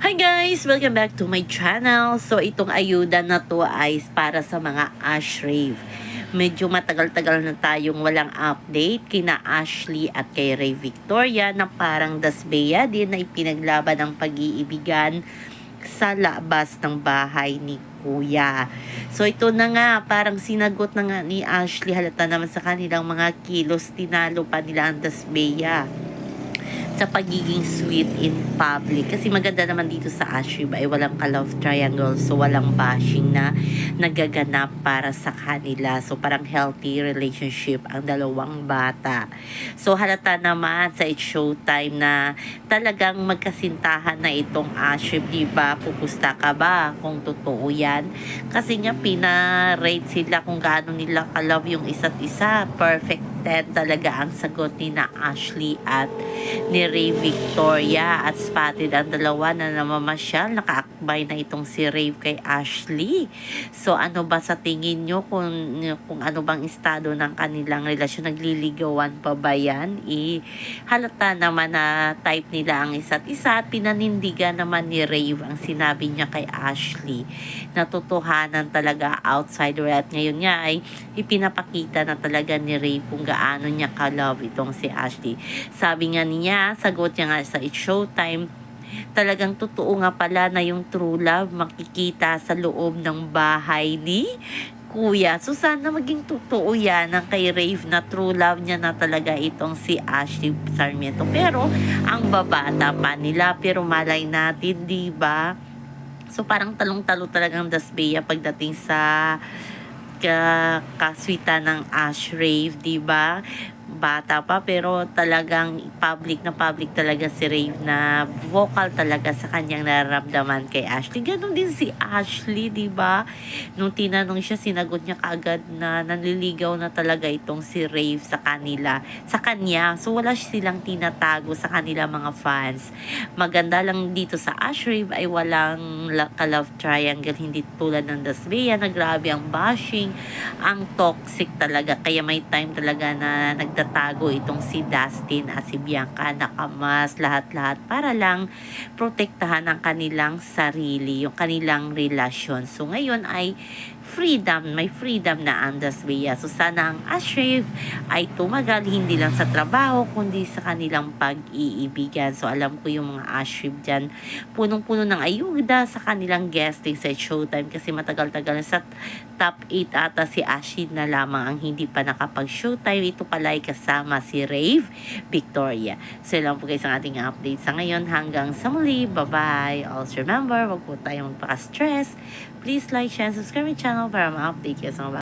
Hi guys! Welcome back to my channel. So itong ayuda na to ay para sa mga Ash Rave. Medyo matagal-tagal na tayong walang update kina Ashley at kay Ray Victoria na parang dasbeya din na ipinaglaban ng pag-iibigan sa labas ng bahay ni Kuya. So ito na nga, parang sinagot na nga ni Ashley, halata naman sa kanilang mga kilos, tinalo pa nila ang dasbeya sa pagiging sweet in public. Kasi maganda naman dito sa Ashley ay walang ka-love triangle. So walang bashing na nagaganap para sa kanila. So parang healthy relationship ang dalawang bata. So halata naman sa It's Showtime na talagang magkasintahan na itong Ashley. Diba? Pupusta ka ba kung totoo yan? Kasi nga pina-rate sila kung gaano nila ka-love yung isa't isa. Perfect 10 talaga ang sagot ni na Ashley at ni Ray Victoria, at spotted ang dalawa na namamasyal. Nakaakbay na itong si Ray kay Ashley. So ano ba sa tingin nyo kung ano bang estado ng kanilang relasyon? Nagliligawan pa ba yan? Halata naman na type nila ang isa't isa at pinanindigan naman ni Ray ang sinabi niya kay Ashley. Natutuhanan talaga outsider, at ngayon nga ay ipinapakita na talaga ni Ray kung gaano niya ka-love itong si Ashley. Sabi nga niya, sagot niya nga sa It's Showtime, talagang totoo nga pala na yung true love makikita sa loob ng bahay ni Kuya. So sana maging totoo yan ang kay Rave na true love niya na talaga itong si Ashley Sarmiento. Pero ang babata pa nila, pero malay natin, di ba? So parang talong-talo talagang dasbeya pagdating sa kaswitan ng Ash Rave, di ba? Bata pa pero talagang public na public talaga si Rave, na vocal talaga sa kanyang nararamdaman kay Ashley. Ganon din si Ashley, di ba? Nung tinanong siya, sinagot niya kaagad na nanliligaw na talaga itong si Rave sa kanya. So wala silang tinatago sa kanila mga fans. Maganda lang dito sa Ash Rave ay walang ka-love triangle, hindi tulad ng Dasbeya na grabe ang bashing, ang toxic talaga. Kaya may time talaga na nagtatago itong si Dustin at si Bianca, nakamas lahat-lahat para lang protektahan ang kanilang sarili, yung kanilang relasyon. So ngayon ay may freedom na ang Dasbeya. So sana ang Ashrave ay tumagal hindi lang sa trabaho kundi sa kanilang pag-iibigan. So alam ko yung mga Ashrave dyan, punong-puno ng ayuda sa kanilang guesting sa Showtime, kasi matagal-tagal sa top 8 ata si Ashley na lamang ang hindi pa nakapag-Showtime. Ito pala ay kasama si Rave Victoria. So lang po guys ang ating update sa ngayon. Hanggang sa muli. Bye-bye. Also remember, wag po tayong magpaka-stress. Please like, share, and subscribe my channel para ma-update kayo sa mga